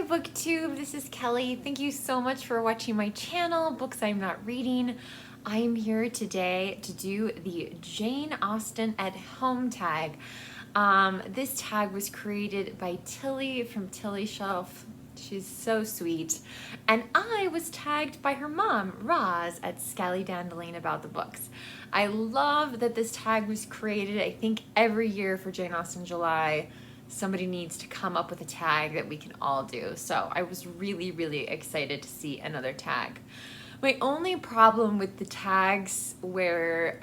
BookTube, this is Kelly. Thank you so much for watching my channel, Books I'm Not Reading. I am here today to do the Jane Austen at Home tag. This tag was created by Tilly from Tilly Shelf. She's so sweet. And I was tagged by her mom, Roz, at Scallydandling about the books. I love that this tag was created. I think every year for Jane Austen July, somebody needs to come up with a tag that we can all do. So I was really excited to see another tag. My only problem with the tags where,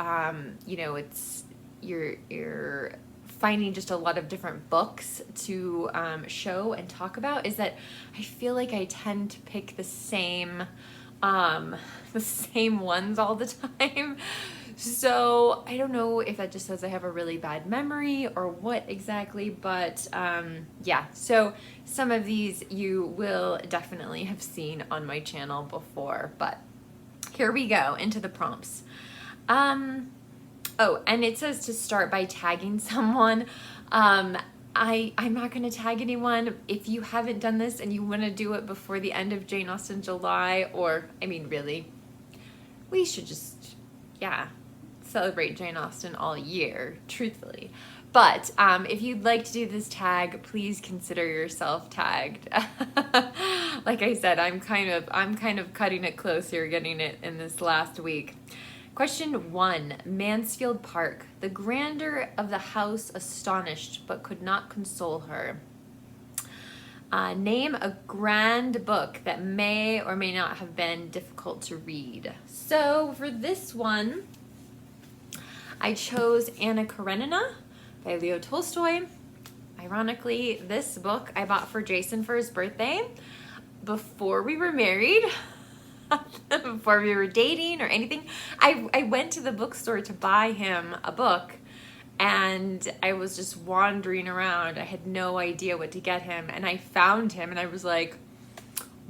you know, it's you're finding just a lot of different books to show and talk about is that I feel like I tend to pick the same ones all the time. So I don't know if that just says I have a really bad memory or what exactly, but yeah, so some of these you will definitely have seen on my channel before, but here we go into the prompts. Oh, and it says to start by tagging someone. I'm not going to tag anyone. If you haven't done this and you want to do it before the end of Jane Austen July, or, I mean, really, we should just, yeah, celebrate Jane Austen all year, truthfully. But if you'd like to do this tag, please consider yourself tagged. Like I said, I'm kind of cutting it close here, getting it in this last week. Question 1, Mansfield Park. The grandeur of the house astonished, but could not console her. Name a grand book that may or may not have been difficult to read. So for this one, I chose Anna Karenina by Leo Tolstoy. Ironically, this book I bought for Jason for his birthday before we were married. Before we were dating or anything. I went to the bookstore to buy him a book and I was just wandering around. I had no idea what to get him and I found him and I was like,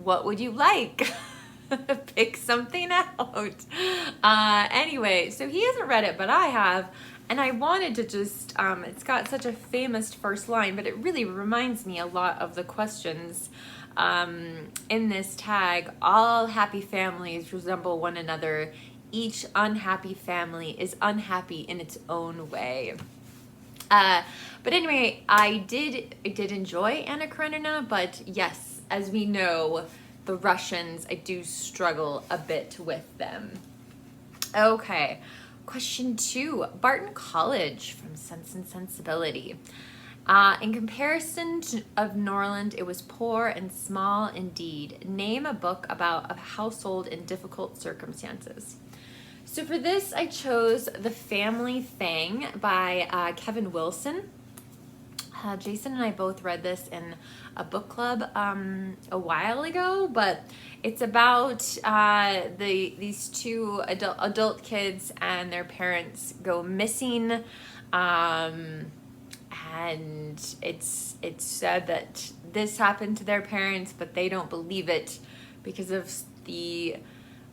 what would you like? Pick something out. Anyway, so he hasn't read it, but I have. And I wanted to just, it's got such a famous first line, but it really reminds me a lot of the questions in this tag. All happy families resemble one another. Each unhappy family is unhappy in its own way. But anyway, I did enjoy Anna Karenina, but yes, as we know, the Russians, I do struggle a bit with them. Okay, question 2, Barton College from Sense and Sensibility. In comparison of Norland, it was poor and small indeed. Name a book about a household in difficult circumstances. So for this, I chose The Family Thing by Kevin Wilson. Jason and I both read this in a book club a while ago, but it's about these two adult kids and their parents go missing. And it's said that this happened to their parents, but they don't believe it because of the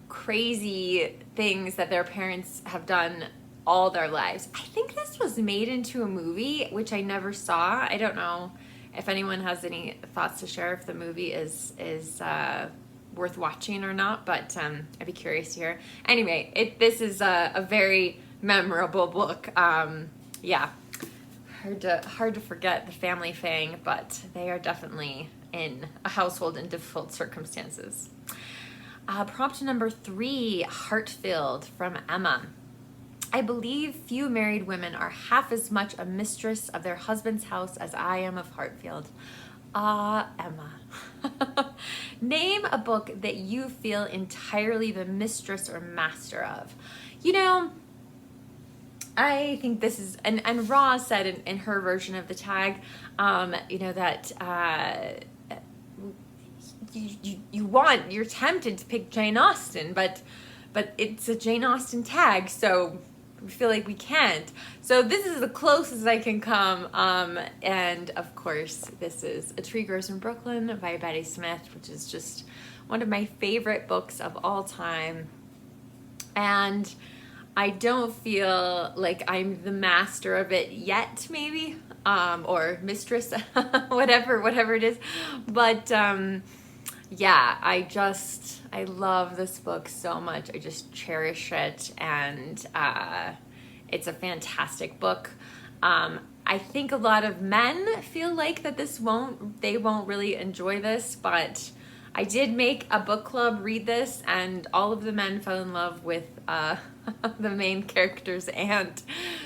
crazy things that their parents have done all their lives. I think this was made into a movie, which I never saw. I don't know if anyone has any thoughts to share if the movie is worth watching or not, but I'd be curious to hear. Anyway, this is a very memorable book. Yeah. Hard to forget The Family Thing, but they are definitely in a household in difficult circumstances. Prompt number 3, Heartfield from Emma. I believe few married women are half as much a mistress of their husband's house as I am of Hartfield. Emma. Name a book that you feel entirely the mistress or master of. You know, I think this is, and Roz said in her version of the tag, you know, that you're tempted to pick Jane Austen, but it's a Jane Austen tag, so we feel like we can't. So this is the closest I can come, and of course this is A Tree Grows in Brooklyn by Betty Smith, which is just one of my favorite books of all time, and I don't feel like I'm the master of it yet, maybe. or mistress, whatever it is. But yeah, I love this book so much. I just cherish it, and it's a fantastic book. I think a lot of men feel like that they won't really enjoy this, but I did make a book club read this, and all of the men fell in love with the main character's aunt.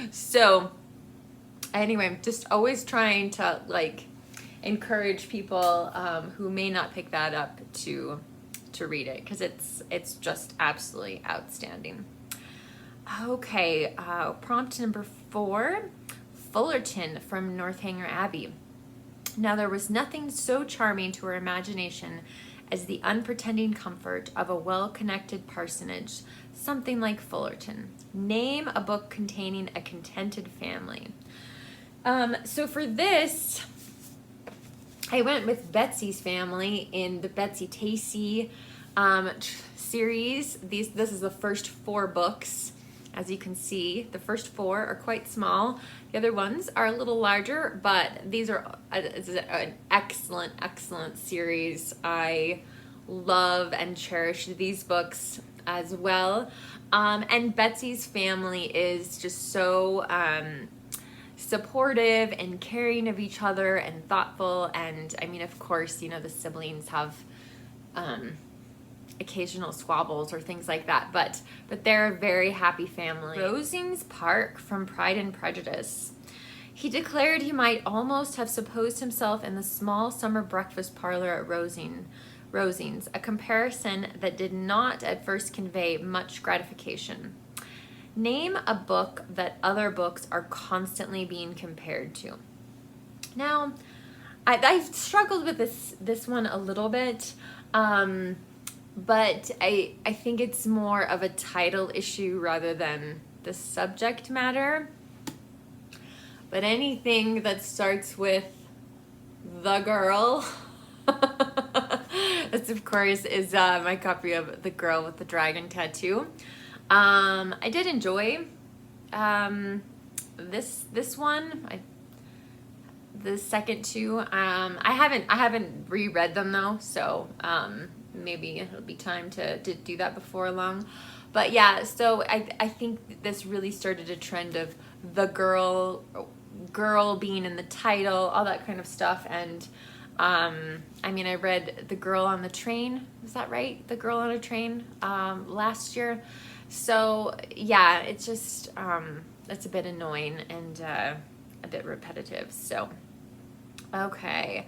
So anyway, I'm just always trying to like encourage people who may not pick that up to read it, because it's just absolutely outstanding. Okay, prompt number 4, Fullerton from Northanger Abbey. Now there was nothing so charming to her imagination as the unpretending comfort of a well-connected parsonage, something like Fullerton. Name a book containing a contented family. So for this, I went with Betsy's Family in the Betsy Tacy series. This is the first 4 books. As you can see, the first 4 are quite small. The other ones are a little larger, but these are an excellent series. I love and cherish these books as well. And Betsy's Family is just so supportive and caring of each other and thoughtful. And I mean, of course, you know, the siblings have occasional squabbles or things like that, but they're a very happy family. Rosies Park from Pride and Prejudice. He declared he might almost have supposed himself in the small summer breakfast parlor at Rosies, a comparison that did not at first convey much gratification. Name a book that other books are constantly being compared to. Now, I've struggled with this one a little bit, but I think it's more of a title issue rather than the subject matter. But anything that starts with the girl, this of course is my copy of The Girl with the Dragon Tattoo. I did enjoy this one. The second 2, I haven't reread them though, so maybe it'll be time to do that before long. But yeah, so I think this really started a trend of the girl being in the title, all that kind of stuff. And I mean, I read The Girl on the Train, is that right? The Girl on a Train last year. So yeah, it's just it's a bit annoying and a bit repetitive. So okay,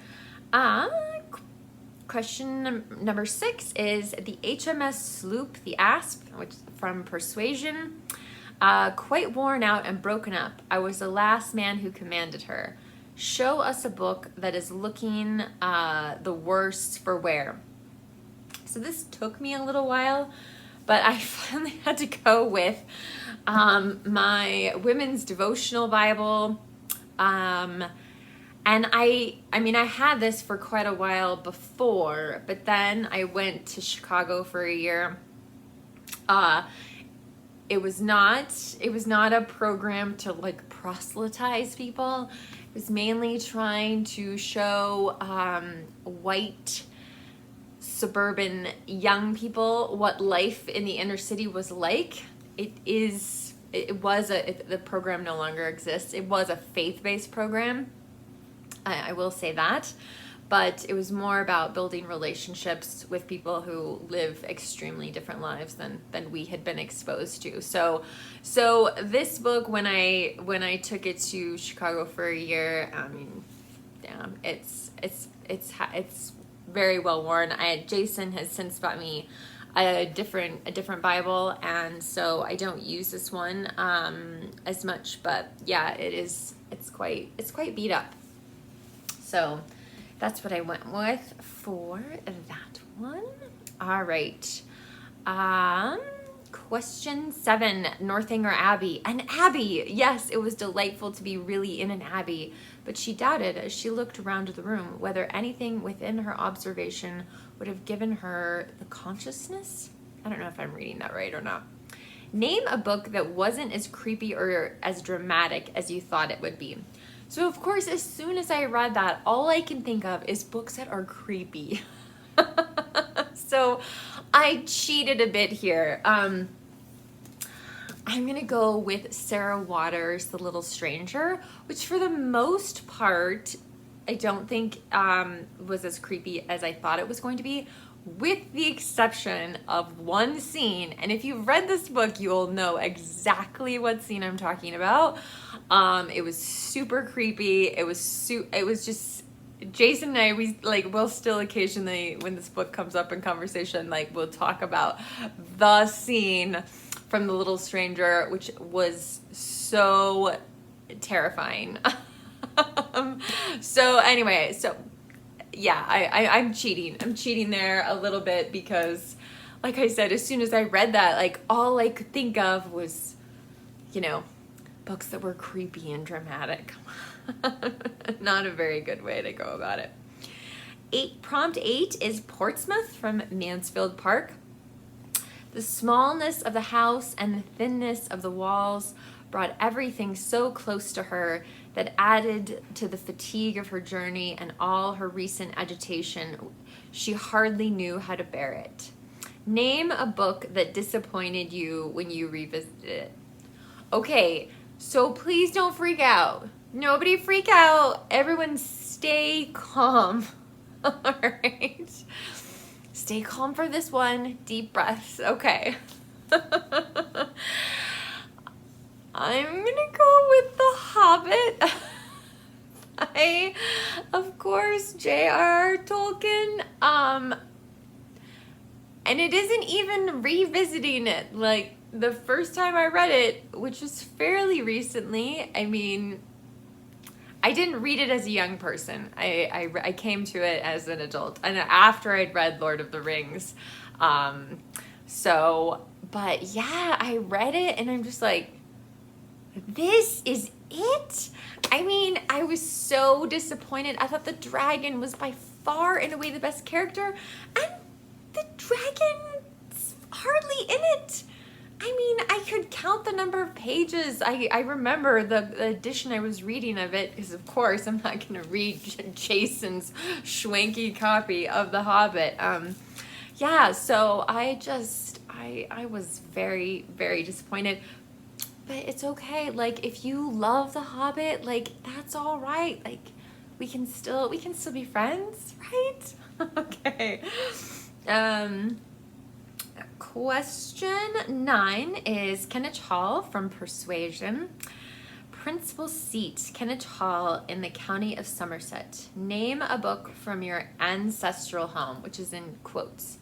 question number 6 is the HMsloop, the Asp, which from Persuasion. Quite worn out and broken up, I was the last man who commanded her. Show us a book that is looking the worst for wear. So this took me a little while, but I finally had to go with my women's devotional Bible. And I mean, I had this for quite a while before, but then I went to Chicago for a year. It was not a program to like proselytize people. It was mainly trying to show white suburban young people what life in the inner city was like. The program no longer exists. It was a faith-based program. I will say that, but it was more about building relationships with people who live extremely different lives than we had been exposed to. So this book, when I took it to Chicago for a year, I mean, damn, it's very well worn. Jason has since bought me a different Bible, and so I don't use this one as much. But yeah, it's quite beat up. So that's what I went with for that one. All right. Question 7, Northanger Abbey. An abbey! Yes, it was delightful to be really in an abbey, but she doubted as she looked around the room whether anything within her observation would have given her the consciousness? I don't know if I'm reading that right or not. Name a book that wasn't as creepy or as dramatic as you thought it would be. So of course, as soon as I read that, all I can think of is books that are creepy. So I cheated a bit here. I'm gonna go with Sarah Waters' The Little Stranger, which for the most part, I don't think was as creepy as I thought it was going to be, with the exception of one scene. And if you've read this book, you'll know exactly what scene I'm talking about. It was super creepy. It was just, Jason and I, we'll still occasionally, when this book comes up in conversation, we'll talk about the scene from The Little Stranger, which was so terrifying. So anyway, yeah, I'm cheating. I'm cheating there a little bit because, like I said, as soon as I read that, all I could think of was, books that were creepy and dramatic. Not a very good way to go about it. Prompt 8 is Portsmouth from Mansfield Park. The smallness of the house and the thinness of the walls brought everything so close to her that added to the fatigue of her journey and all her recent agitation, she hardly knew how to bear it. Name a book that disappointed you when you revisited it. Okay, so please don't freak out. Nobody freak out. Everyone stay calm. All right. Stay calm for this one. Deep breaths. Okay. I'm gonna go with The Hobbit. Of course, J.R.R. Tolkien. And it isn't even revisiting it. The first time I read it, which was fairly recently, I didn't read it as a young person. I came to it as an adult, and after I'd read Lord of the Rings. But yeah, I read it, and I'm just like, this is it? I was so disappointed. I thought the dragon was by far and away the best character, and the dragon's hardly in it. I could count the number of pages. I remember the edition I was reading of it, because of course I'm not going to read Jason's schwanky copy of The Hobbit. Yeah, so I was very, very disappointed. But it's okay. If you love The Hobbit, that's all right. We can still be friends, right? Okay. Question 9 is Kenwich Hall from Persuasion. Principal seat, Kenwich Hall in the county of Somerset. Name a book from your ancestral home, which is in quotes.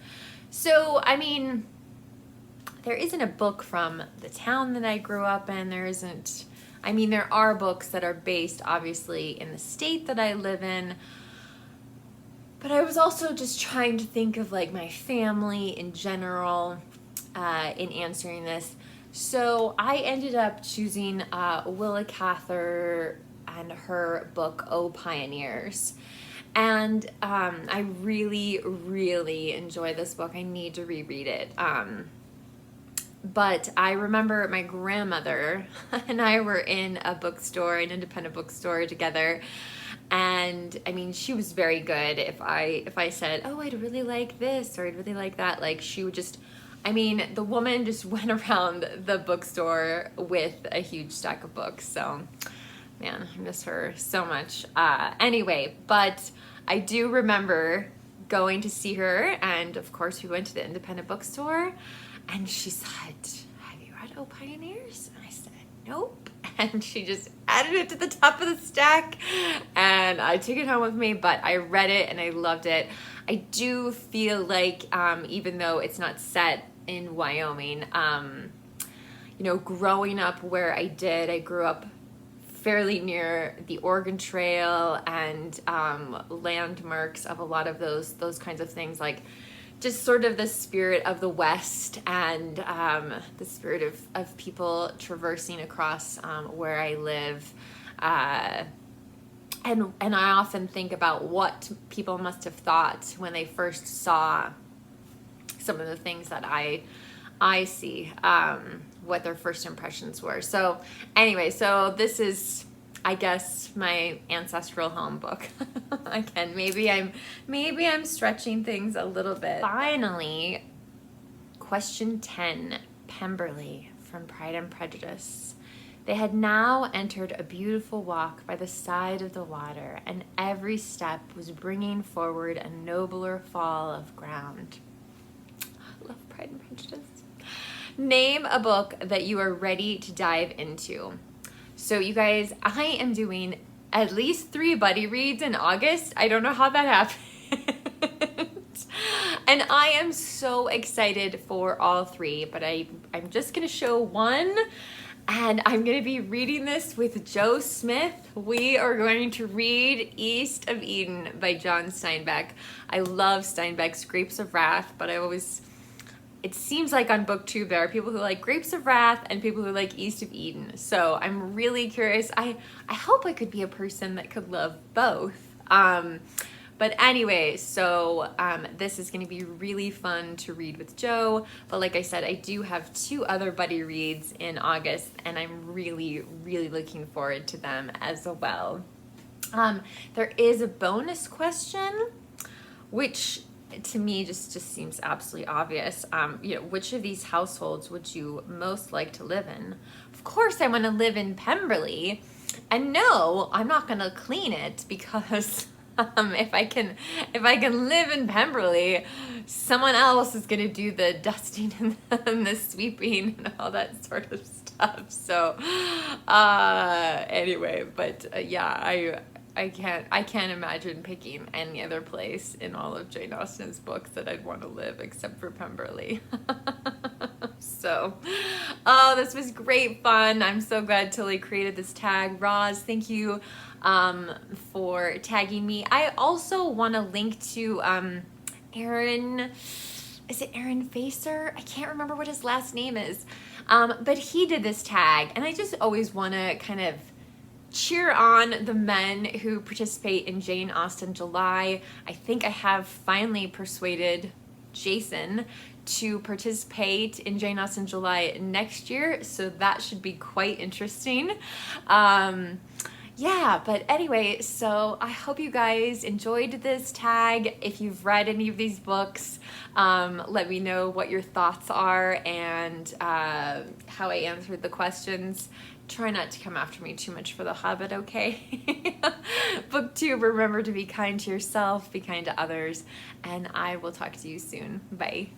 So, there isn't a book from the town that I grew up in. There are books that are based, obviously, in the state that I live in. But I was also just trying to think of my family in general in answering this. So I ended up choosing Willa Cather and her book, Oh Pioneers. And I really, really enjoy this book. I need to reread it. But I remember my grandmother and I were in a bookstore, an independent bookstore together. And she was very good. If I said, oh, I'd really like this or I'd really like that, she would just, the woman just went around the bookstore with a huge stack of books. So, man, I miss her so much. Anyway, but I do remember going to see her, and of course we went to the independent bookstore, and she said, have you read Oh Pioneers? And I said, nope. And she just added it to the top of the stack, and I took it home with me, but I read it and I loved it. I do feel like, even though it's not set in Wyoming, growing up where I did, I grew up fairly near the Oregon Trail and landmarks of a lot of those kinds of things, just sort of the spirit of the West and the spirit of people traversing across where I live. And I often think about what people must have thought when they first saw some of the things that I see, what their first impressions were. So anyway, so this is I guess my ancestral home book. Again, maybe I'm stretching things a little bit. Finally, question 10, Pemberley from Pride and Prejudice. They had now entered a beautiful walk by the side of the water, and every step was bringing forward a nobler fall of ground. I love Pride and Prejudice. Name a book that you are ready to dive into. So you guys, I am doing at least 3 buddy reads in August. I don't know how that happened. And I am so excited for all 3, but I'm just gonna show one, and I'm gonna be reading this with Joe Smith. We are going to read East of Eden by John Steinbeck. I love Steinbeck's Grapes of Wrath, but it seems like on BookTube there are people who like Grapes of Wrath and people who like East of Eden. So I'm really curious. I hope I could be a person that could love both. But anyway, so this is going to be really fun to read with Joe. But like I said, I do have 2 other buddy reads in August, and I'm really, really looking forward to them as well. There is a bonus question, which to me just seems absolutely obvious. Which of these households would you most like to live in? Of course I want to live in Pemberley, and no, I'm not going to clean it, because if I can live in Pemberley, someone else is going to do the dusting and the sweeping and all that sort of stuff. So anyway, but yeah, I can't imagine picking any other place in all of Jane Austen's books that I'd want to live except for Pemberley. So, this was great fun. I'm so glad Tilly created this tag. Roz, thank you for tagging me. I also want to link to Aaron. Is it Aaron Facer? I can't remember what his last name is. But he did this tag, and I just always want to kind of cheer on the men who participate in Jane Austen July. I think I have finally persuaded Jason to participate in Jane Austen July next year, so that should be quite interesting. Yeah, but anyway, so I hope you guys enjoyed this tag. If you've read any of these books, let me know what your thoughts are and how I answered the questions. Try not to come after me too much for The Hobbit, okay? BookTube, remember to be kind to yourself, be kind to others, and I will talk to you soon. Bye.